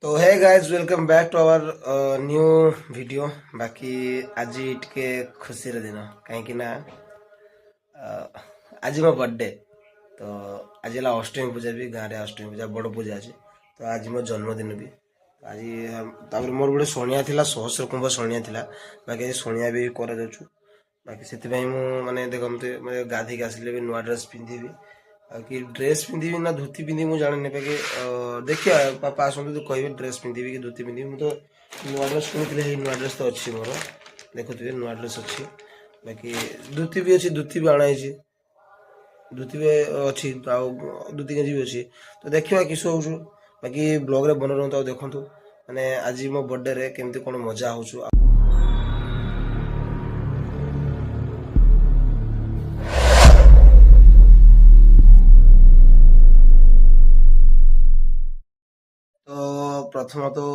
तो hey guys welcome back to our new video. बाकी आज टिके खुशी दिन कहीं ना आज मो बर्थडे। तो आज है अष्टमी पूजा भी गाँव में अष्टमी पूजा बड़ पूजा अच्छे। तो आज मो जन्मदिन भी आज मोर गोटे शनिया थिला सहस्र कुंभ शनिया थिला। बाकी आज शनिया भी करा जाउछु। बाकी से माने देखते मैं गाधी आसिले भी नुआ ड्रेस पिंधिबी कि ड्रेस पिंधिबी ना धोती पिंधिबी मुझे जाने बाकी देखिए पापा आसते तो कहे ड्रेस पिंधिबी कि धोती पिंधिबी मुझे तो नुआ ड्रेस शुणी नुआ ड्रेस तो अच्छी मोर देखुए नुआ ड्रेस अच्छी। बाकी धोती भी अच्छी धोती भी अणाई धोती भी अच्छी धोती गंजी भी अच्छी। तो देखा किस हो बाकी ब्लॉग रे बन रहा देखु मैंने आज मो बर्थडे रे केमती कौन मजा हो। तो प्रथम तो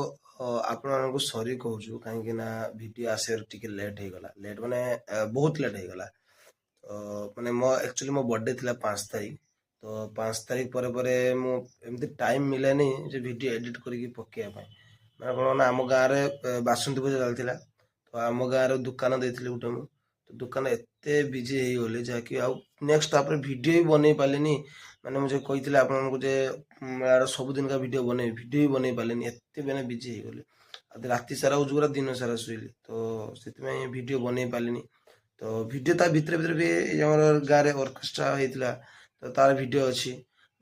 आपण सॉरी कहूँ कहीं वीडियो आसे टिके लेट हो गला लेट माने बहुत लेट हो गला। माने मो एक्चुअली मो बर्थडे थिला 5 तारीख। तो 5 तारीख पर एमती टाइम मिले नहीं जे वीडियो एडिट करके पकेया मैंने कौन आम गाँव में बासंती पूजा चलता। तो आम गाँव दुकान देती गोटे मुझे तो दुकान एत बिजी हो गली जहाँकि नेक्स्ट तापर वीडियो भी बन पारे मैंने मुझे कही आप सबुदिन का वीडियो भी बन पारे एत मैंने बिजी हो गली राति सारा पूरा दिन सारा शुइली। तो से वीडियो बन पारे। तो वीडियो ता भितर भितर भी आम गाँव में ऑर्केस्ट्रा होता तो तार वीडियो अच्छी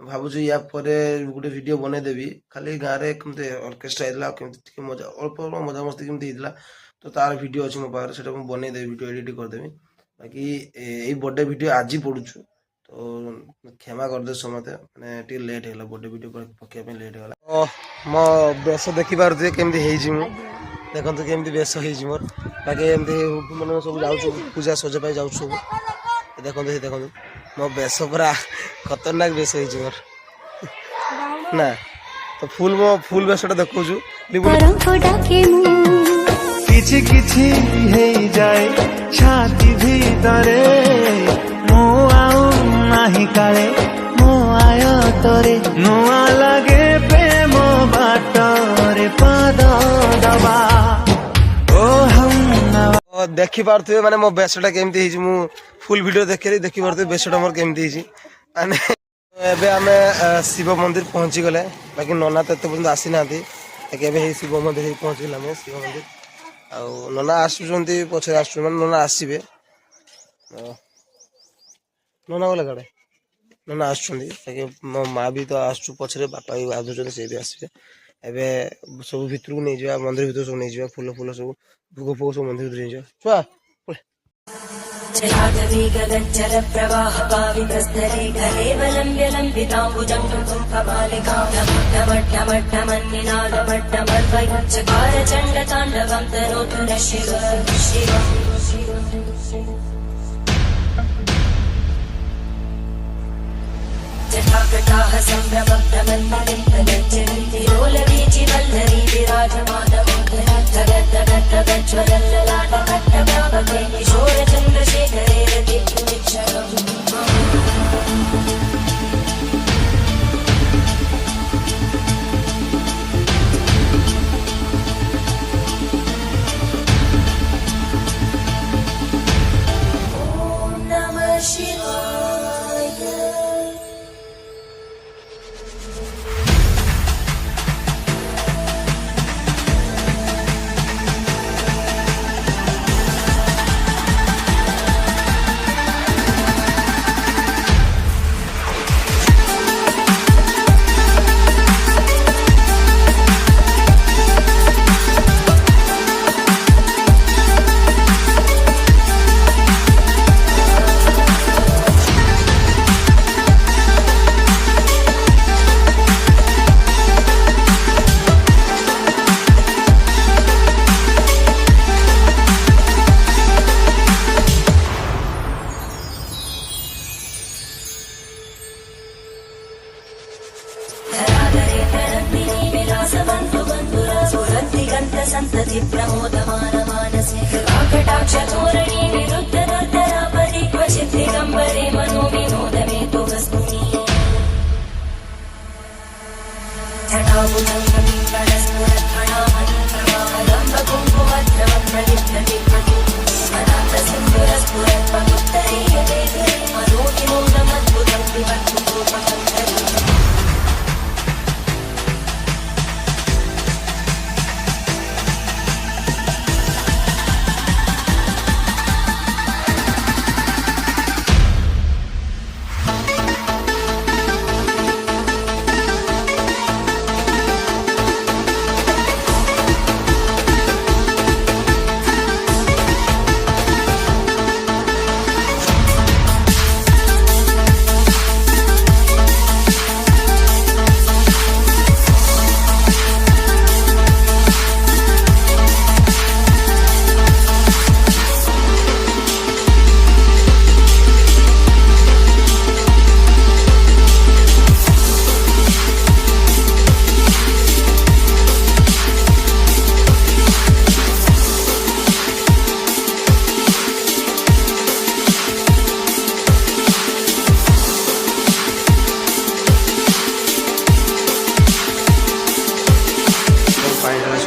भावुँ या गोटे वीडियो बनईदेवी खाली गाँव में कमी ऑर्केस्ट्रा होता कमी मजा अल्प अल्प मजा मस्ती कमी होता। तो तार वीडियो अच्छी मो पाखे से बनईदेवी वीडियो एडिट करदेवी। बाकी यही बर्थडे वीडियो आज पड़ुछु तो क्षमा करदे समते मैंने लेट होगा बर्थडे वीडियो पकेया लेट होगा। मो बेस देखी पारे केमती देखो केमती बेस हो मोर बाकी एमती मैंने सब जाऊँ पूजा सजा जाऊँ सब देखो देखो मो बेस पूरा खतरनाक बेस हो मोर ना। तो मो फुल बेसटा देखो किछि किछि हेई जाए छाती भीतरे मो आउ नाही काले मो आयो तोरे नुआ लागे प्रेम बाटरे पाद दबा ओ हम देखी पारे माने मो बेसटा केमती मु फुल वीडियो देखी पारे बेसटा मोर केमती माने एबे आमे शिव मंदिर पहुंची गले। बाकी नना तो एत पर्यंत आसी ना शिव मंदिर पहुंच गला शिव मंदिर नना आसुंच पचे आस नना आसवे नना गले कड़े नना आसुँच मो माँ भी तो आसु पछरे बापा भी बाधुन सी भी आसवे एवं सब भितर को नहीं जा मंदिर भितर सब नहीं जा फूल फूल सब भोग फोग सब मंदिर भितर नहीं जा छुआ जलाधवी गगनचर प्रवाह पावितस्तरे घलेवलम्ब्य लम्बिताम्बुजं कपालिकां ढमढमढ्ढमन्निनादमड्ढमर्वयुच्चकार चण्डताण्डवं तनोतु नः शिव जटाकटाः सम्भ्रमब्धमन्मलिन्दगञ्जनीतिरोलवीचि वल्लरी विराजमानमोदरा धगद्धगद्धगज्ज्वलल्ललाटकट्टप्रापके किशोरचन्द्रशेखरे रतिक्षरम् ॐ नमः शिवाय।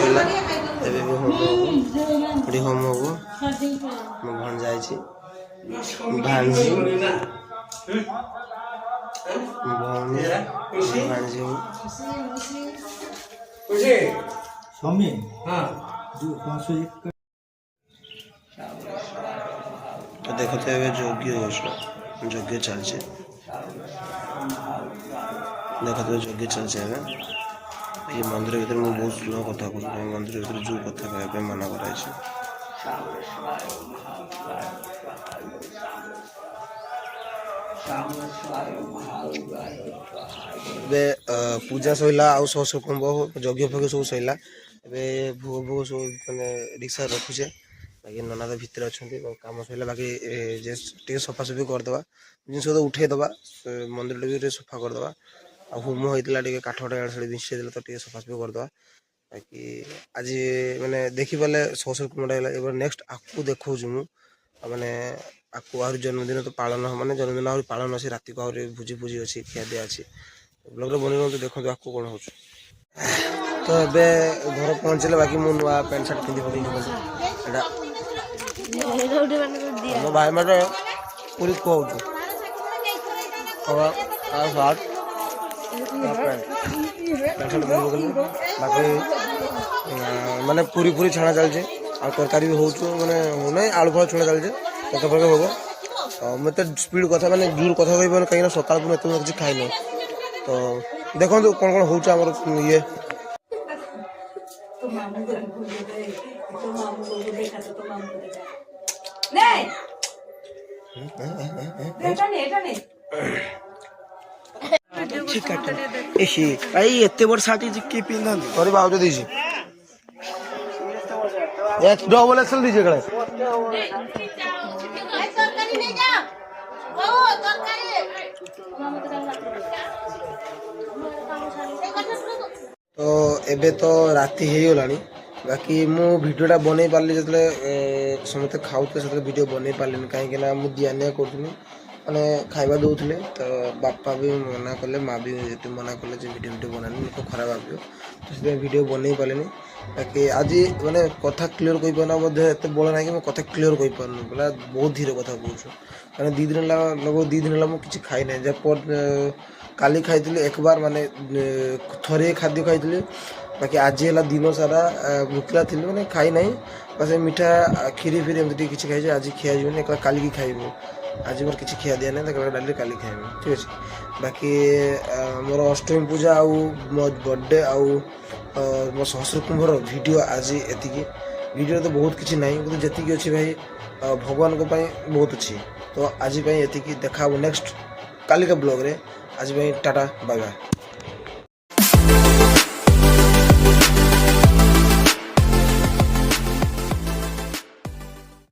ସରିଲା ଏବେ ବି ହୋମ ହବ ଏଠି ହୋମ ହବ ମୋ ଭଣଜା ଯାଇଛି ଭାଣିଜୀ ଭଉଣୀ ଭାଣିଜୀ तो देखते हुए यज्ञ यज्ञ चलছে देखते हुए यज्ञ चलছে ये मंदिर भीतर मैं बहुत स्लो कथा कहूँ मंदिर भीतर जो कथा कहते मना कराई पूजा सैला आउ सौ कुंभ यज्ञ फज्ञ सब सैला भोग भोग सब मैंने रिक्शा रखुचे बाकी नना तो भितर अच्छा कम सैला बाकी टे सफासफी करदे जिन तो उठेदबा मंदिर भी सफा करदे आ होम होता टे काठ फट आड़े मिशे तो टे सफासफी करदे बाकी आज मैंने देखी पारे सौ कुंभटा है नेक्स्ट आपको देखा मैंने आपको आहरी जन्मदिन तो पालन माने जन्मदिन आहरी पालन अच्छे रात को आहरी भोजी भोजी अच्छी खिया दिया अच्छी ब्लॉग बन देखो आपको कौन हो तो ए घर पहुँचले बाकी मु नुआ पैंट सार्ट पिंधि पड़ी मो भाई मैं पूरी कहूँ सार्ट पैंट सार्ट पिंधि बाकी माने पूरी पूरी छाणा चलছে আর তরকারি भी होचु माने होने आलू फल छुणा चलছে तक फरक होबो मैं तो स्पीड कथा माने दूर कथा कहबो कहीं ना सकाळ पुन एते किछ खाइ नै तो देखो कौन कौन होचु हमर ये भाई एते बड़ साटी के पिंधन तोरी बाउज दीजी एक डबल एक्सल दीजिए कड़े तो एबे तो राति हो गलानी बाकी मु वीडियोटा बनै पारली जतले समते खाउते सेतले वीडियो बनै पारलिन काहे कि ना मु दियानिया करथुनी माने खाइबा दउथले तो बापा भी मना कले माँ भी मना कले जे वीडियो बनानी लोक खराब भावियो तो से वीडियो बनै पारलिनी बाकी आज माने कथा क्लियर कहि पाना मध्ये एते बळ ना कि म कथा क्लियर कहि पारनु बोला बहुत धीरे कथा कहूछु माने 2 दिन ला लगो 2 दिन ला म किछि खाइ नै जे पर काली खाइतली एक बार माने थरे खाद्य खाइतली बाकी आज है दिन सारा भूखला थी मैंने खाई ना बस मीठा खीरी फिरी एमती किसी खाई आज खिया जाए काली की खाइबू आज मोर किसी खिया दिया ना डाली काली खाइबू ठीक अच्छे बाकी मोर अष्टमी पूजा आउ मो बर्थडे आउ मो सहस्र कुंभर वीडियो आज एति वीडियो तो बहुत किसी ना कि जी अच्छी भाई भगवान को बहुत अच्छी तो आज एति देखा नेक्स्ट काली का ब्लॉग रे आज टाटा बाय बाय।